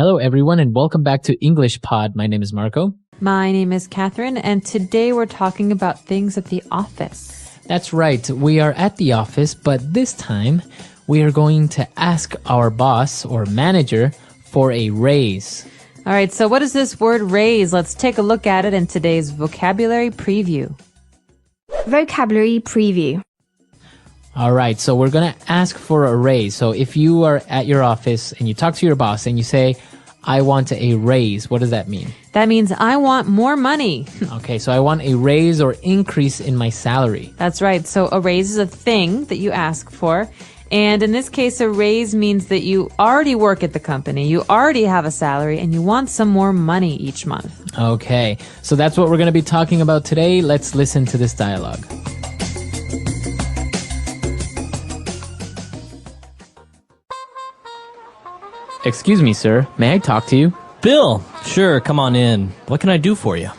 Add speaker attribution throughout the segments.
Speaker 1: Hello, everyone, and welcome back to English Pod. My name is Marco.
Speaker 2: My name is Catherine, and today we're talking about things at the office.
Speaker 1: That's right. We are at the office, but this time we are going to ask our boss or manager for a raise.
Speaker 2: All right, so what is this word raise? Let's take a look at it in today's vocabulary preview.
Speaker 3: Vocabulary preview.
Speaker 1: All right, so we're going to ask for a raise. So if you are at your office and you talk to your boss and you say, I want a raise, what does that mean?
Speaker 2: That means I want more money.
Speaker 1: Okay, so I want a raise or increase in my salary.
Speaker 2: That's right. So a raise is a thing that you ask for. And in this case, a raise means that you already work at the company, you already have a salary, and you want some more money each month.
Speaker 1: Okay, so that's what we're going to be talking about today. Let's listen to this dialogue. Excuse me, sir. May I talk to you?
Speaker 4: Bill, sure, come on in. What can I do for you?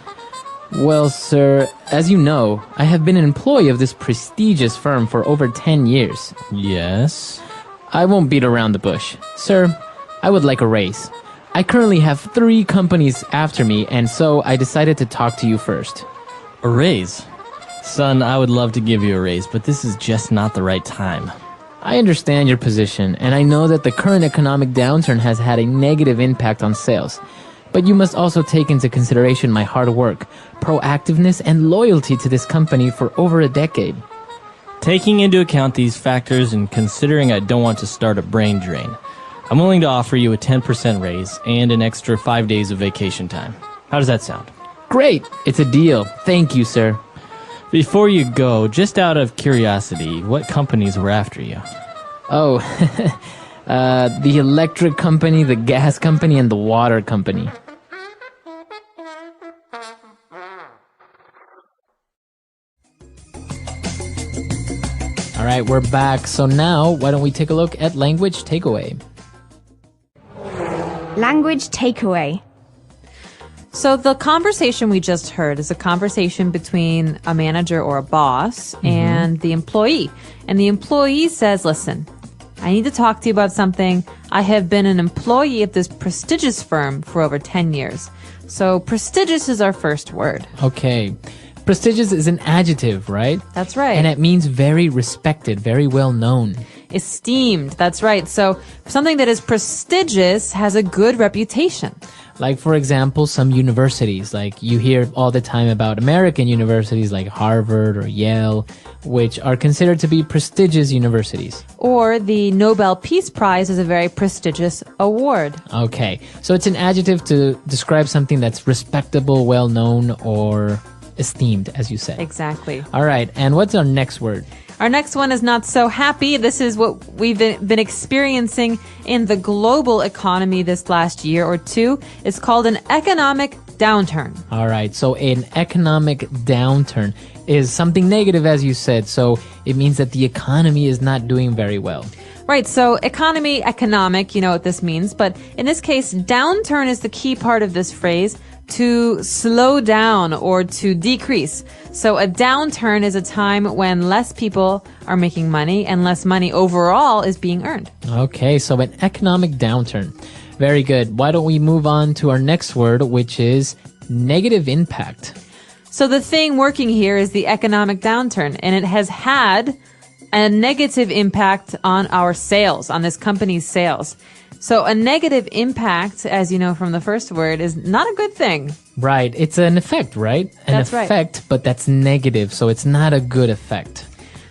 Speaker 1: Well, sir, as you know, I have been an employee of this prestigious firm for over 10 years.
Speaker 4: Yes?
Speaker 1: I won't beat around the bush. Sir, I would like a raise. I currently have 3 companies after me, and so I decided to talk to you first.
Speaker 4: A raise? Son, I would love to give you a raise, but this is just not the right time.
Speaker 1: I understand your position, and I know that the current economic downturn has had a negative impact on sales. But you must also take into consideration my hard work, proactiveness, and loyalty to this company for over a decade.
Speaker 4: Taking into account these factors and considering I don't want to start a brain drain, I'm willing to offer you a 10% raise and an extra 5 days of vacation time. How does that sound?
Speaker 1: Great! It's a deal. Thank you, sir.
Speaker 4: Before you go, just out of curiosity, what companies were after you?
Speaker 1: Oh, the electric company, the gas company, and the water company. All right, we're back. So now, why don't we take a look at language takeaway?
Speaker 3: Language takeaway.
Speaker 2: So the conversation we just heard is a conversation between a manager or a boss and the employee. And the employee says, listen, I need to talk to you about something. I have been an employee of this prestigious firm for over 10 years. So prestigious is our first word.
Speaker 1: Okay. Prestigious is an adjective, right?
Speaker 2: That's right.
Speaker 1: And it means very respected, very well known.
Speaker 2: Esteemed, that's right. So something that is prestigious has a good reputation.
Speaker 1: Like, for example, some universities, like you hear all the time about American universities like Harvard or Yale, which are considered to be prestigious universities.
Speaker 2: Or the Nobel Peace Prize is a very prestigious award.
Speaker 1: Okay, so it's an adjective to describe something that's respectable, well-known, or esteemed, as you said.
Speaker 2: Exactly.
Speaker 1: All right, and what's our next word?
Speaker 2: Our next one is not so happy. This is what we've been experiencing in the global economy this last year or two. It's called an economic downturn.
Speaker 1: All right, so an economic downturn is something negative, as you said. So it means that the economy is not doing very well.
Speaker 2: Right, so economy, economic, you know what this means. But in this case, downturn is the key part of this phrase, to slow down or to decrease. So a downturn is a time when less people are making money and less money overall is being earned.
Speaker 1: Okay, so an economic downturn. Very good. Why don't we move on to our next word, which is negative impact.
Speaker 2: So the thing working here is the economic downturn, and it has had a negative impact on our sales, on this company's sales. So a negative impact, as you know from the first word, is not a good thing.
Speaker 1: Right. It's an effect, right?
Speaker 2: That's right.
Speaker 1: Effect, but that's negative, so it's not a good effect.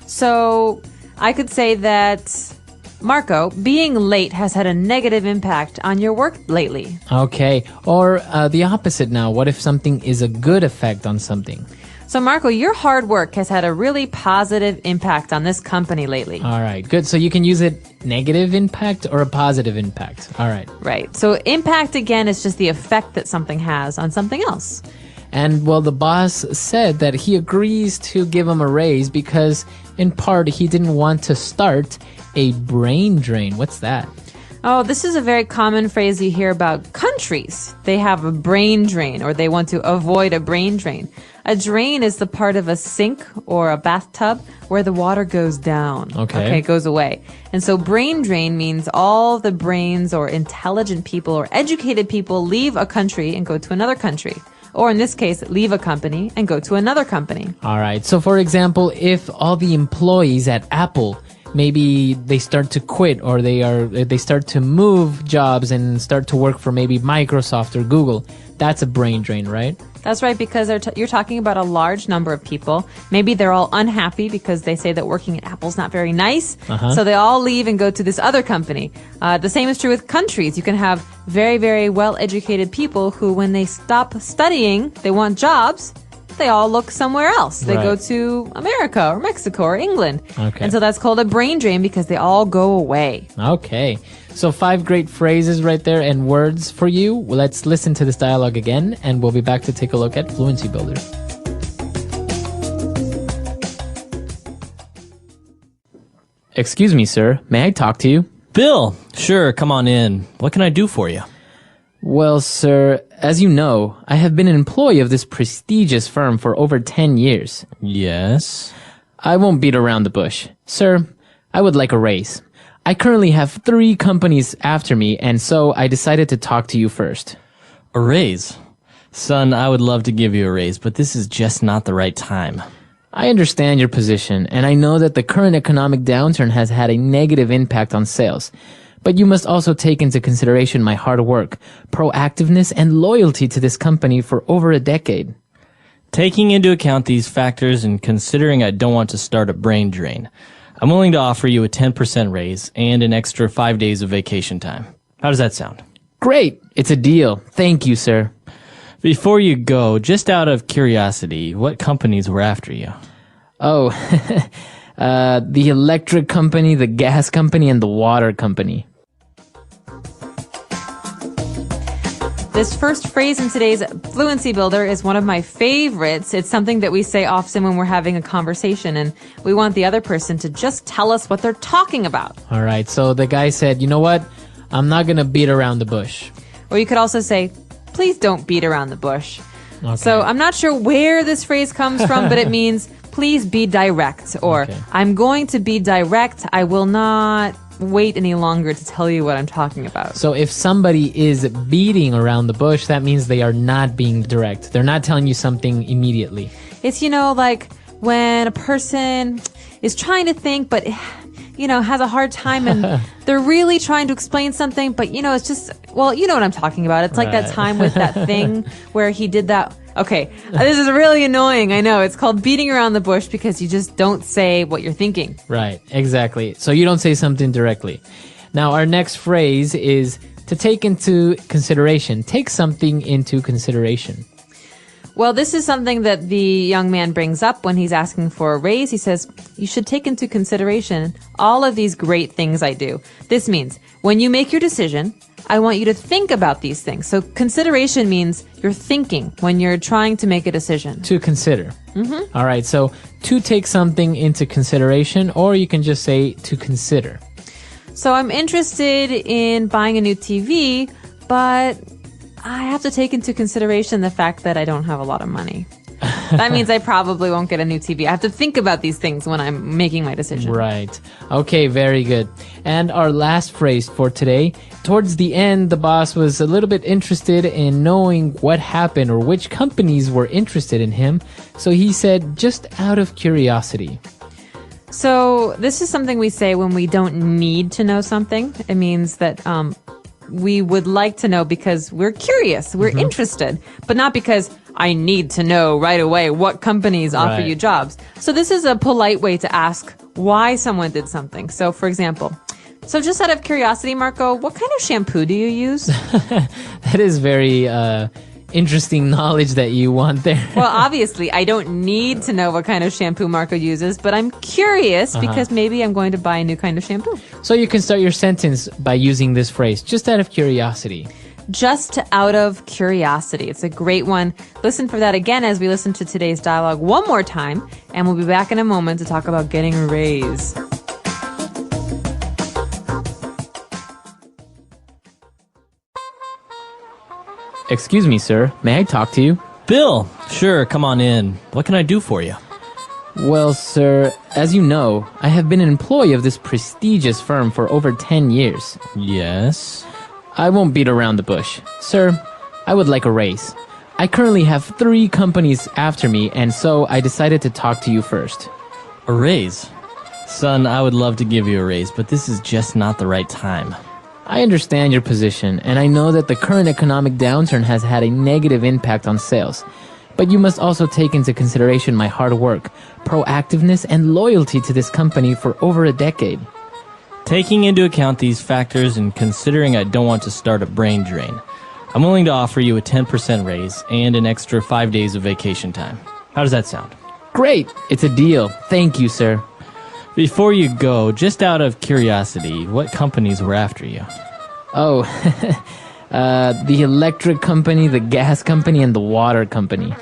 Speaker 2: So I could say that, Marco, being late has had a negative impact on your work lately.
Speaker 1: Okay. Or the opposite now. What if something is a good effect on something?
Speaker 2: So, Marco, your hard work has had a really positive impact on this company lately.
Speaker 1: All right, good. So you can use it negative impact or a positive impact. All right.
Speaker 2: Right. So impact, again, is just the effect that something has on something else.
Speaker 1: And, well, the boss said that he agrees to give him a raise because, in part, he didn't want to start a brain drain. What's that?
Speaker 2: Oh, this is a very common phrase you hear about countries. They have a brain drain, or they want to avoid a brain drain. A drain is the part of a sink or a bathtub where the water goes down.
Speaker 1: Okay.
Speaker 2: It goes away. And so brain drain means all the brains or intelligent people or educated people leave a country and go to another country. Or in this case, leave a company and go to another company.
Speaker 1: All right. So, for example, if all the employees at Apple, maybe they start to quit, or they start to move jobs and start to work for maybe Microsoft or Google, that's a brain drain, right?
Speaker 2: That's right, because you're talking about a large number of people. Maybe they're all unhappy because they say that working at Apple's not very nice. So they all leave and go to this other company. The same is true with countries. You can have very, very well-educated people who, when they stop studying, they want jobs, they all look somewhere else. They go to America or Mexico or England.
Speaker 1: Okay.
Speaker 2: And so that's called a brain drain because they all go away.
Speaker 1: Okay. So 5 great phrases right there and words for you. Well, let's listen to this dialogue again, and we'll be back to take a look at Fluency Builder. Excuse me, sir. May I talk to you?
Speaker 4: Bill, sure, come on in. What can I do for you?
Speaker 1: Well, sir, as you know, I have been an employee of this prestigious firm for over 10 years.
Speaker 4: Yes.
Speaker 1: I won't beat around the bush. Sir, I would like a raise. I currently have 3 companies after me, and so I decided to talk to you first.
Speaker 4: A raise? Son, I would love to give you a raise, but this is just not the right time.
Speaker 1: I understand your position, and I know that the current economic downturn has had a negative impact on sales. But you must also take into consideration my hard work, proactiveness, and loyalty to this company for over a decade.
Speaker 4: Taking into account these factors and considering I don't want to start a brain drain, I'm willing to offer you a 10% raise and an extra 5 days of vacation time. How does that sound?
Speaker 1: Great! It's a deal. Thank you, sir.
Speaker 4: Before you go, just out of curiosity, what companies were after you?
Speaker 1: Oh, the electric company, the gas company, and the water company.
Speaker 2: This first phrase in today's Fluency Builder is one of my favorites. It's something that we say often when we're having a conversation, and we want the other person to just tell us what they're talking about.
Speaker 1: All right, so the guy said, you know what? I'm not going to beat around the bush.
Speaker 2: Or you could also say, please don't beat around the bush.
Speaker 1: Okay.
Speaker 2: So I'm not sure where this phrase comes from, but it means please be direct, or I'm going to be direct. I will not wait any longer to tell you what I'm talking about.
Speaker 1: So if somebody is beating around the bush, that means they are not being direct. They're not telling you something immediately.
Speaker 2: It's, like when a person is trying to think, but, has a hard time and they're really trying to explain something, but, it's just, well, you know what I'm talking about. It's like that time with that thing where he did that. Okay, this is really annoying. I know. It's called beating around the bush because you just don't say what you're thinking.
Speaker 1: Right, exactly. So you don't say something directly. Now, our next phrase is to take into consideration. Take something into consideration.
Speaker 2: Well, this is something that the young man brings up when he's asking for a raise. He says, you should take into consideration all of these great things I do. This means when you make your decision, I want you to think about these things. So consideration means you're thinking when you're trying to make a decision.
Speaker 1: To consider. All right, so to take something into consideration, or you can just say to consider.
Speaker 2: So I'm interested in buying a new TV, but I have to take into consideration the fact that I don't have a lot of money. That means I probably won't get a new TV. I have to think about these things when I'm making my decision.
Speaker 1: Right. Okay, very good. And our last phrase for today. Towards the end, the boss was a little bit interested in knowing what happened or which companies were interested in him. So he said, just out of curiosity.
Speaker 2: So this is something we say when we don't need to know something. It means that we would like to know because we're curious, we're interested, but not because I need to know right away what companies offer you jobs. So this is a polite way to ask why someone did something. So for example, so just out of curiosity, Marco, what kind of shampoo do you use?
Speaker 1: That is very interesting knowledge that you want there.
Speaker 2: Well, obviously, I don't need to know what kind of shampoo Marco uses, but I'm curious because maybe I'm going to buy a new kind of shampoo.
Speaker 1: So you can start your sentence by using this phrase, just out of curiosity.
Speaker 2: Just out of curiosity. It's a great one. Listen for that again as we listen to today's dialogue one more time, and we'll be back in a moment to talk about getting a raise.
Speaker 1: Excuse me, sir. May I talk to you?
Speaker 4: Bill, sure, come on in. What can I do for you?
Speaker 1: Well, sir, as you know, I have been an employee of this prestigious firm for over 10 years.
Speaker 4: Yes?
Speaker 1: I won't beat around the bush. Sir, I would like a raise. I currently have 3 companies after me, and so I decided to talk to you first.
Speaker 4: A raise? Son, I would love to give you a raise, but this is just not the right time.
Speaker 1: I understand your position, and I know that the current economic downturn has had a negative impact on sales. But you must also take into consideration my hard work, proactiveness, and loyalty to this company for over a decade.
Speaker 4: Taking into account these factors and considering I don't want to start a brain drain, I'm willing to offer you a 10% raise and an extra 5 days of vacation time. How does that sound?
Speaker 1: Great! It's a deal. Thank you, sir.
Speaker 4: Before you go, just out of curiosity, what companies were after you?
Speaker 1: Oh, the electric company, the gas company, and the water company.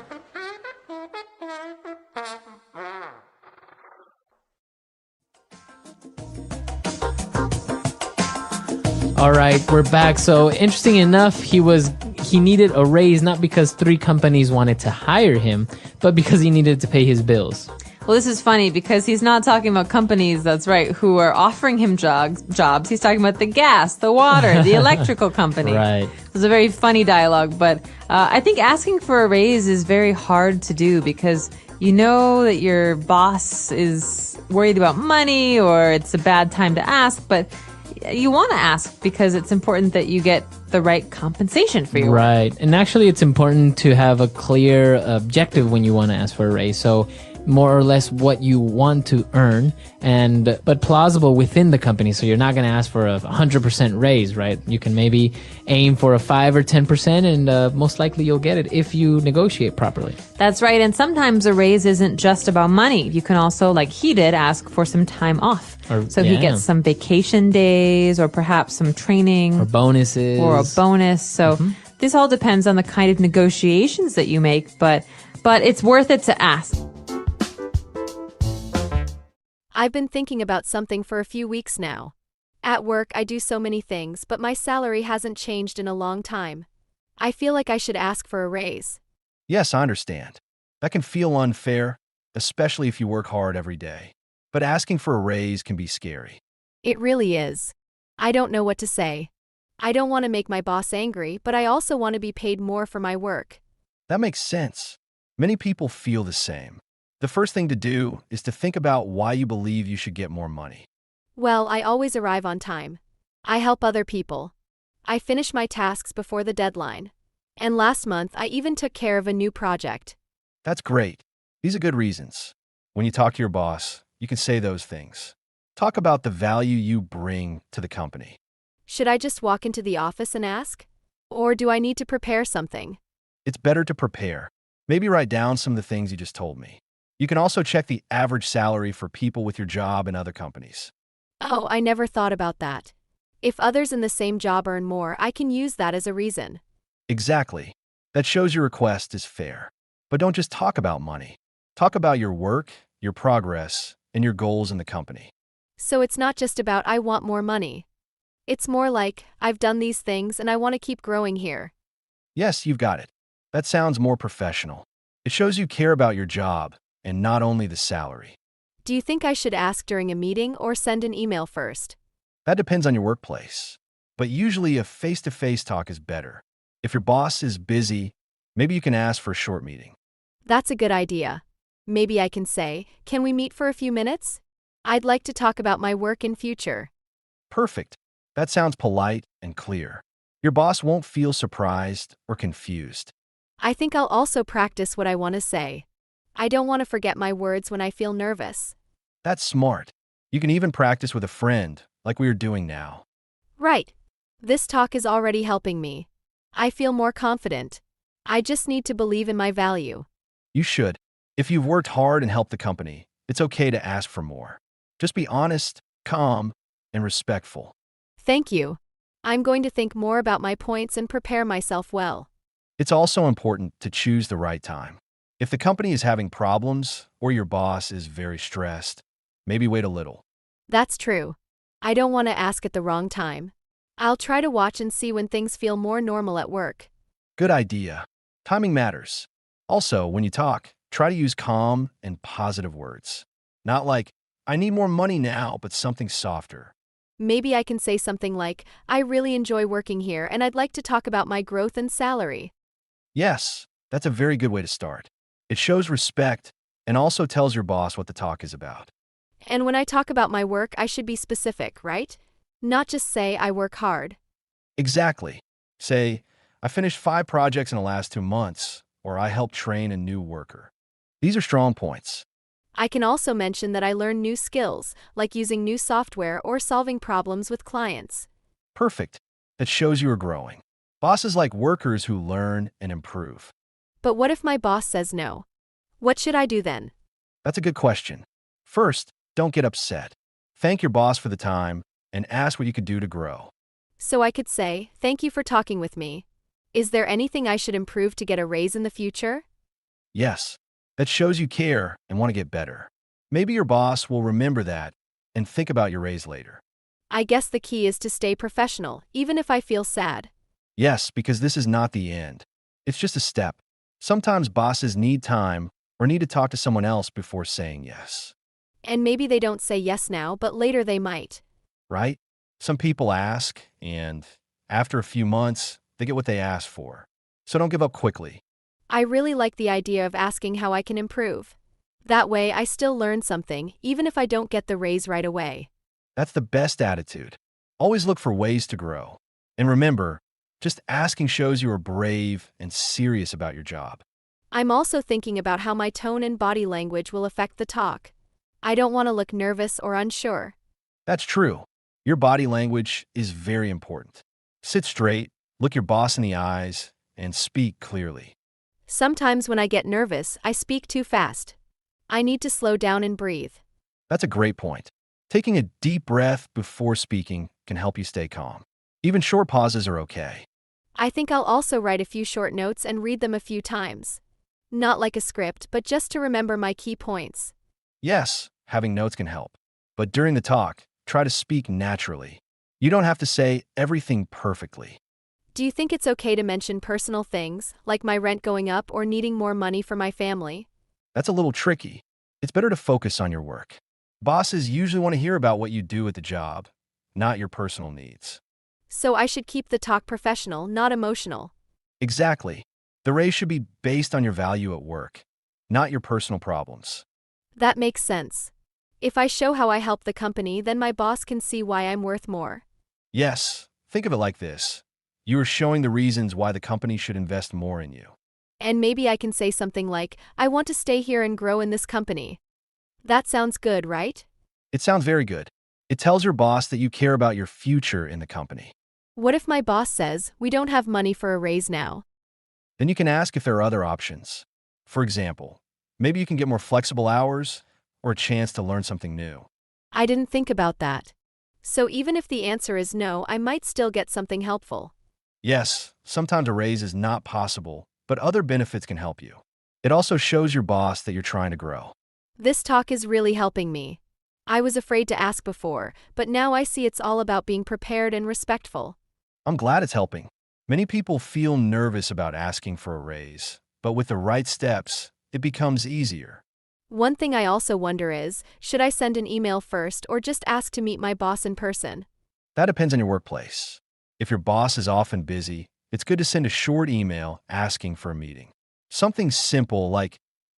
Speaker 1: All right, we're back. So interesting enough, he needed a raise not because 3 companies wanted to hire him, but because he needed to pay his bills.
Speaker 2: Well, this is funny because he's not talking about companies, that's right, who are offering him jobs. He's talking about the gas, the water, the electrical company.
Speaker 4: Right.
Speaker 2: It was a very funny dialogue, but I think asking for a raise is very hard to do because you know that your boss is worried about money or it's a bad time to ask, but you want to ask because it's important that you get the right compensation for your work.
Speaker 1: Right. And actually, it's important to have a clear objective when you want to ask for a raise. So more or less what you want to earn, but plausible within the company. So you're not going to ask for a 100% raise, right? You can maybe aim for a 5 or 10%, and most likely you'll get it if you negotiate properly.
Speaker 2: That's right. And sometimes a raise isn't just about money. You can also, like he did, ask for some time off. He gets some vacation days or perhaps some training.
Speaker 1: Or bonuses.
Speaker 2: Or a bonus. So this all depends on the kind of negotiations that you make, but it's worth it to ask.
Speaker 5: I've been thinking about something for a few weeks now. At work, I do so many things, but my salary hasn't changed in a long time. I feel like I should ask for a raise.
Speaker 6: Yes, I understand. That can feel unfair, especially if you work hard every day. But asking for a raise can be scary.
Speaker 5: It really is. I don't know what to say. I don't want to make my boss angry, but I also want to be paid more for my work.
Speaker 6: That makes sense. Many people feel the same. The first thing to do is to think about why you believe you should get more money.
Speaker 5: Well, I always arrive on time. I help other people. I finish my tasks before the deadline. And last month, I even took care of a new project.
Speaker 6: That's great. These are good reasons. When you talk to your boss, you can say those things. Talk about the value you bring to the company.
Speaker 5: Should I just walk into the office and ask? Or do I need to prepare something?
Speaker 6: It's better to prepare. Maybe write down some of the things you just told me. You can also check the average salary for people with your job in other companies.
Speaker 5: Oh, I never thought about that. If others in the same job earn more, I can use that as a reason.
Speaker 6: Exactly. That shows your request is fair. But don't just talk about money. Talk about your work, your progress, and your goals in the company.
Speaker 5: So it's not just about I want more money. It's more like I've done these things and I want to keep growing here.
Speaker 6: Yes, you've got it. That sounds more professional. It shows you care about your job and not only the salary.
Speaker 5: Do you think I should ask during a meeting or send an email first?
Speaker 6: That depends on your workplace. But usually a face-to-face talk is better. If your boss is busy, maybe you can ask for a short meeting.
Speaker 5: That's a good idea. Maybe I can say, can we meet for a few minutes? I'd like to talk about my work in future.
Speaker 6: Perfect. That sounds polite and clear. Your boss won't feel surprised or confused.
Speaker 5: I think I'll also practice what I want to say. I don't want to forget my words when I feel nervous.
Speaker 6: That's smart. You can even practice with a friend, like we are doing now.
Speaker 5: Right. This talk is already helping me. I feel more confident. I just need to believe in my value.
Speaker 6: You should. If you've worked hard and helped the company, it's okay to ask for more. Just be honest, calm, and respectful.
Speaker 5: Thank you. I'm going to think more about my points and prepare myself well.
Speaker 6: It's also important to choose the right time. If the company is having problems or your boss is very stressed, maybe wait a little.
Speaker 5: That's true. I don't want to ask at the wrong time. I'll try to watch and see when things feel more normal at work.
Speaker 6: Good idea. Timing matters. Also, when you talk, try to use calm and positive words. Not like, I need more money now, but something softer.
Speaker 5: Maybe I can say something like, I really enjoy working here and I'd like to talk about my growth and salary.
Speaker 6: Yes, that's a very good way to start. It shows respect and also tells your boss what the talk is about.
Speaker 5: And when I talk about my work, I should be specific, right? Not just say I work hard.
Speaker 6: Exactly. Say, I finished 5 projects in the last 2 months, or I helped train a new worker. These are strong points.
Speaker 5: I can also mention that I learn new skills, like using new software or solving problems with clients.
Speaker 6: Perfect. That shows you are growing. Bosses like workers who learn and improve.
Speaker 5: But what if my boss says no? What should I do then?
Speaker 6: That's a good question. First, don't get upset. Thank your boss for the time and ask what you could do to grow.
Speaker 5: So I could say, thank you for talking with me. Is there anything I should improve to get a raise in the future?
Speaker 6: Yes, that shows you care and want to get better. Maybe your boss will remember that and think about your raise later.
Speaker 5: I guess the key is to stay professional, even if I feel sad.
Speaker 6: Yes, because this is not the end. It's just a step. Sometimes bosses need time or need to talk to someone else before saying yes.
Speaker 5: And maybe they don't say yes now, but later they might.
Speaker 6: Right? Some people ask, and after a few months, they get what they asked for. So don't give up quickly.
Speaker 5: I really like the idea of asking how I can improve. That way, I still learn something, even if I don't get the raise right away.
Speaker 6: That's the best attitude. Always look for ways to grow. And remember, just asking shows you are brave and serious about your job.
Speaker 5: I'm also thinking about how my tone and body language will affect the talk. I don't want to look nervous or unsure.
Speaker 6: That's true. Your body language is very important. Sit straight, look your boss in the eyes, and speak clearly.
Speaker 5: Sometimes when I get nervous, I speak too fast. I need to slow down and breathe.
Speaker 6: That's a great point. Taking a deep breath before speaking can help you stay calm. Even short pauses are okay.
Speaker 5: I think I'll also write a few short notes and read them a few times. Not like a script, but just to remember my key points.
Speaker 6: Yes, having notes can help. But during the talk, try to speak naturally. You don't have to say everything perfectly.
Speaker 5: Do you think it's okay to mention personal things, like my rent going up or needing more money for my family?
Speaker 6: That's a little tricky. It's better to focus on your work. Bosses usually want to hear about what you do at the job, not your personal needs.
Speaker 5: So I should keep the talk professional, not emotional.
Speaker 6: Exactly. The raise should be based on your value at work, not your personal problems.
Speaker 5: That makes sense. If I show how I help the company, then my boss can see why I'm worth more.
Speaker 6: Yes, think of it like this. You are showing the reasons why the company should invest more in you.
Speaker 5: And maybe I can say something like, I want to stay here and grow in this company. That sounds good, right?
Speaker 6: It sounds very good. It tells your boss that you care about your future in the company.
Speaker 5: What if my boss says, we don't have money for a raise now?
Speaker 6: Then you can ask if there are other options. For example, maybe you can get more flexible hours or a chance to learn something new.
Speaker 5: I didn't think about that. So even if the answer is no, I might still get something helpful.
Speaker 6: Yes, sometimes a raise is not possible, but other benefits can help you. It also shows your boss that you're trying to grow.
Speaker 5: This talk is really helping me. I was afraid to ask before, but now I see it's all about being prepared and respectful.
Speaker 6: I'm glad it's helping. Many people feel nervous about asking for a raise, but with the right steps, it becomes easier.
Speaker 5: One thing I also wonder is, should I send an email first or just ask to meet my boss in person?
Speaker 6: That depends on your workplace. If your boss is often busy, it's good to send a short email asking for a meeting. Something simple like,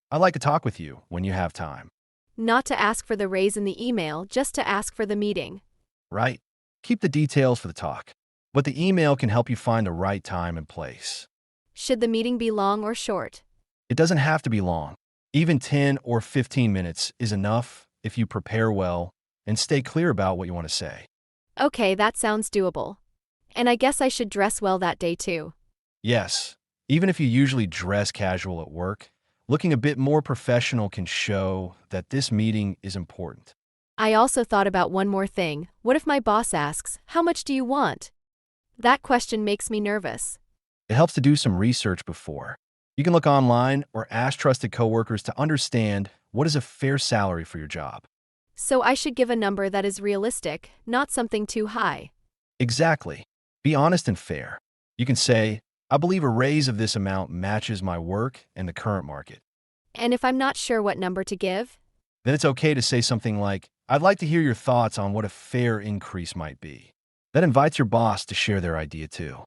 Speaker 6: I'd like to talk with you when you have time.
Speaker 5: Not to ask for the raise in the email, just to ask for the meeting.
Speaker 6: Right? Keep the details for the talk, but the email can help you find the right time and place.
Speaker 5: Should the meeting be long or short?
Speaker 6: It doesn't have to be long. Even 10 or 15 minutes is enough if you prepare well and stay clear about what you want to say.
Speaker 5: Okay, that sounds doable. And I guess I should dress well that day too.
Speaker 6: Yes, even if you usually dress casual at work, looking a bit more professional can show that this meeting is important.
Speaker 5: I also thought about one more thing. What if my boss asks, how much do you want? That question makes me nervous.
Speaker 6: It helps to do some research before. You can look online or ask trusted coworkers to understand what is a fair salary for your job.
Speaker 5: So I should give a number that is realistic, not something too high.
Speaker 6: Exactly. Be honest and fair. You can say, I believe a raise of this amount matches my work and the current market.
Speaker 5: And if I'm not sure what number to give?
Speaker 6: Then it's okay to say something like, I'd like to hear your thoughts on what a fair increase might be. That invites your boss to share their idea too.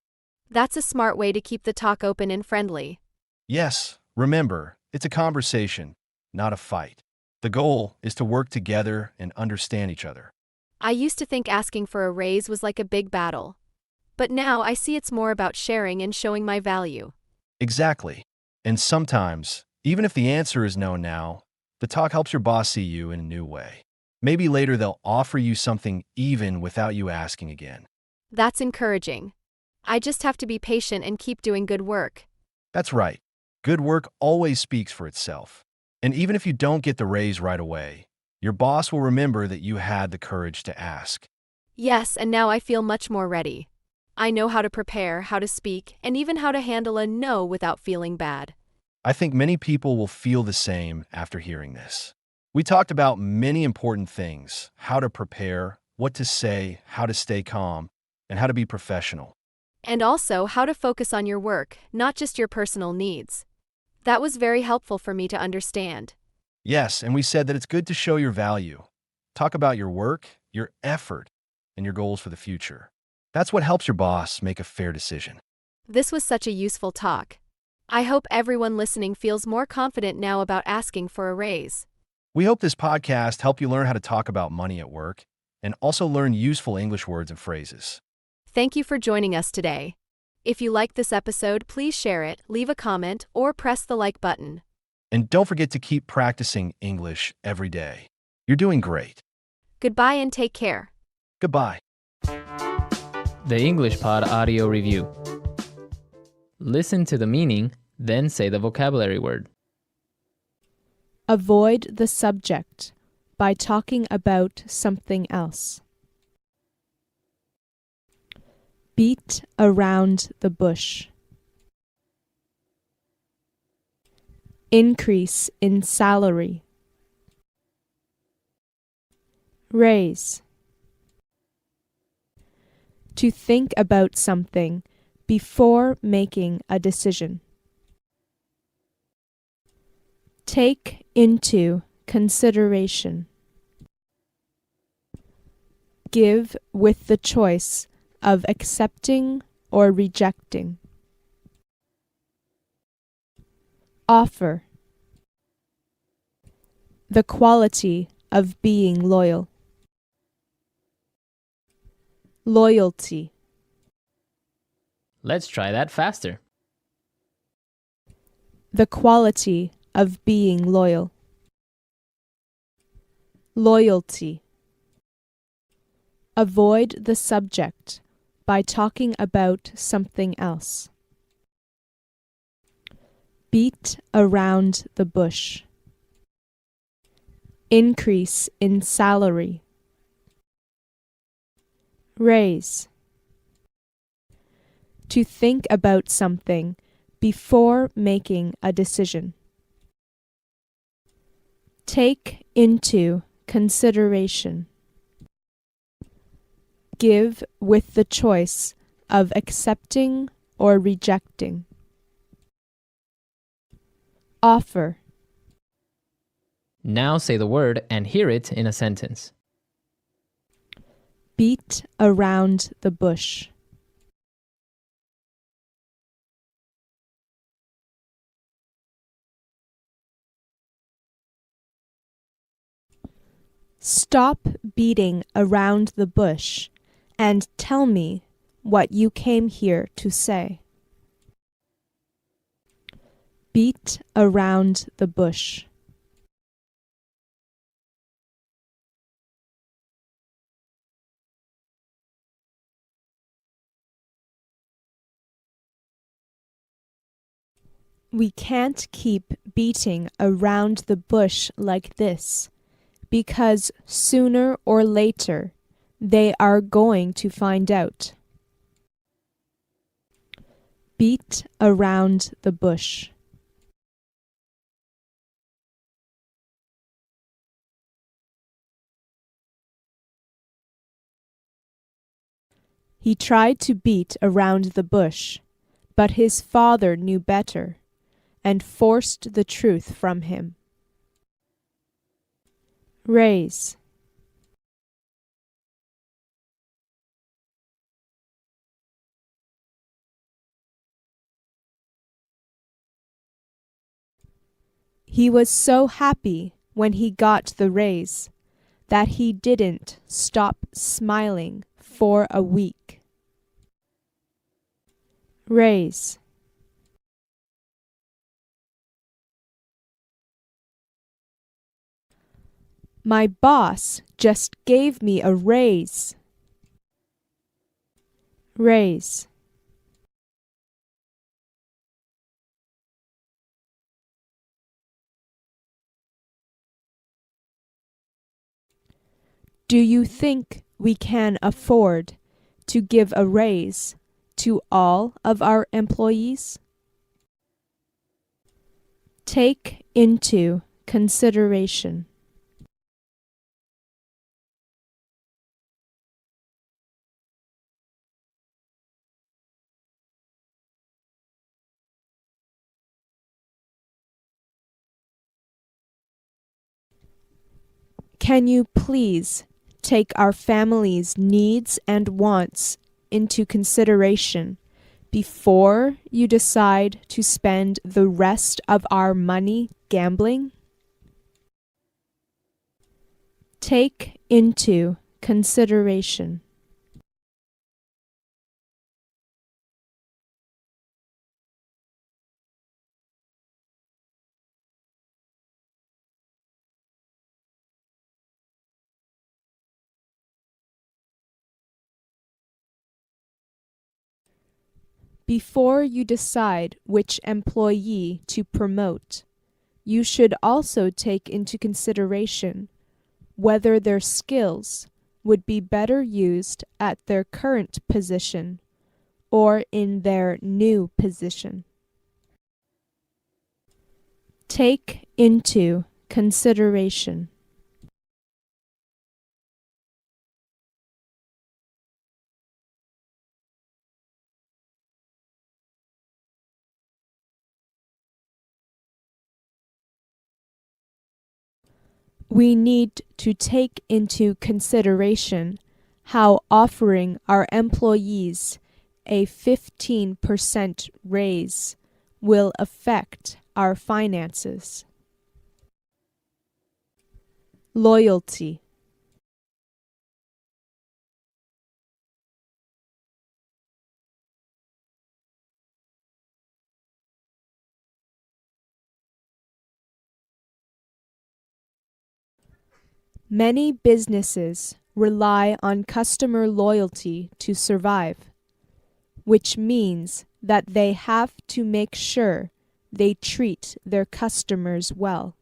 Speaker 5: That's a smart way to keep the talk open and friendly.
Speaker 6: Yes, remember, it's a conversation, not a fight. The goal is to work together and understand each other.
Speaker 5: I used to think asking for a raise was like a big battle. But now I see it's more about sharing and showing my value.
Speaker 6: Exactly. And sometimes, even if the answer is no now, the talk helps your boss see you in a new way. Maybe later they'll offer you something even without you asking again.
Speaker 5: That's encouraging. I just have to be patient and keep doing good work.
Speaker 6: That's right. Good work always speaks for itself. And even if you don't get the raise right away, your boss will remember that you had the courage to ask.
Speaker 5: Yes, and now I feel much more ready. I know how to prepare, how to speak, and even how to handle a no without feeling bad.
Speaker 6: I think many people will feel the same after hearing this. We talked about many important things: how to prepare, what to say, how to stay calm, and how to be professional.
Speaker 5: And also how to focus on your work, not just your personal needs. That was very helpful for me to understand.
Speaker 6: Yes, and we said that it's good to show your value. Talk about your work, your effort, and your goals for the future. That's what helps your boss make a fair decision.
Speaker 5: This was such a useful talk. I hope everyone listening feels more confident now about asking for a raise.
Speaker 6: We hope this podcast helped you learn how to talk about money at work and also learn useful English words and phrases.
Speaker 5: Thank you for joining us today. If you liked this episode, please share it, leave a comment, or press the like button.
Speaker 6: And don't forget to keep practicing English every day. You're doing great.
Speaker 5: Goodbye and take care.
Speaker 6: Goodbye.
Speaker 1: The English Pod Audio Review. Listen to the meaning, then say the vocabulary word.
Speaker 7: Avoid the subject by talking about something else. Beat around the bush. Increase in salary. Raise. To think about something before making a decision. Take into consideration. Give with the choice of accepting or rejecting. Offer. The quality of being loyal. Loyalty.
Speaker 1: Let's try that faster.
Speaker 7: The quality of being loyal. Loyalty. Avoid the subject by talking about something else. Beat around the bush. Increase in salary. Raise. To think about something before making a decision. Take into consideration. Give with the choice of accepting or rejecting. Offer.
Speaker 1: Now say the word and hear it in a sentence.
Speaker 7: Beat around the bush. Stop beating around the bush and tell me what you came here to say. Beat around the bush. We can't keep beating around the bush like this, because sooner or later they are going to find out. Beat around the bush. He tried to beat around the bush, But his father knew better and forced the truth from him. Raise. He was so happy when he got the raise that he didn't stop smiling for a week. Raise. My boss just gave me a raise. Raise. Do you think we can afford to give a raise to all of our employees? Take into consideration. Can you please take our family's needs and wants into consideration before you decide to spend the rest of our money gambling? Take into consideration. Before you decide which employee to promote, you should also take into consideration whether their skills would be better used at their current position or in their new position. Take into consideration. We need to take into consideration how offering our employees a 15% raise will affect our finances. Loyalty. Many businesses rely on customer loyalty to survive, which means that they have to make sure they treat their customers well.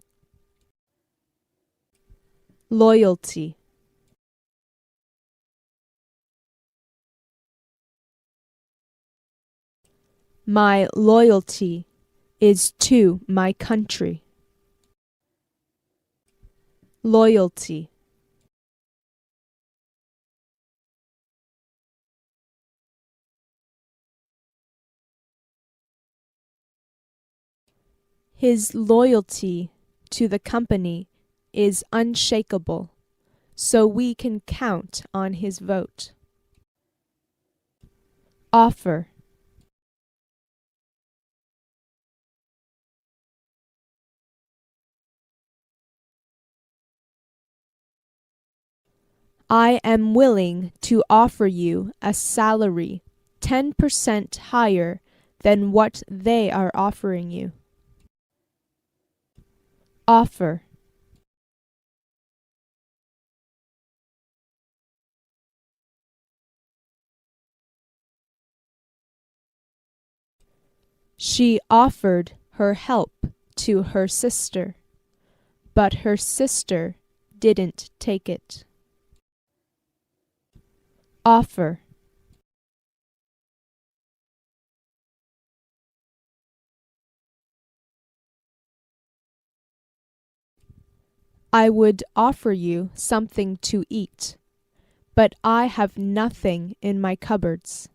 Speaker 7: Loyalty. My loyalty is to my country. Loyalty. His loyalty to the company is unshakable, so we can count on his vote. Offer. I am willing to offer you a salary 10% higher than what they are offering you. Offer. She offered her help to her sister, but her sister didn't take it. Offer. I would offer you something to eat, but I have nothing in my cupboards.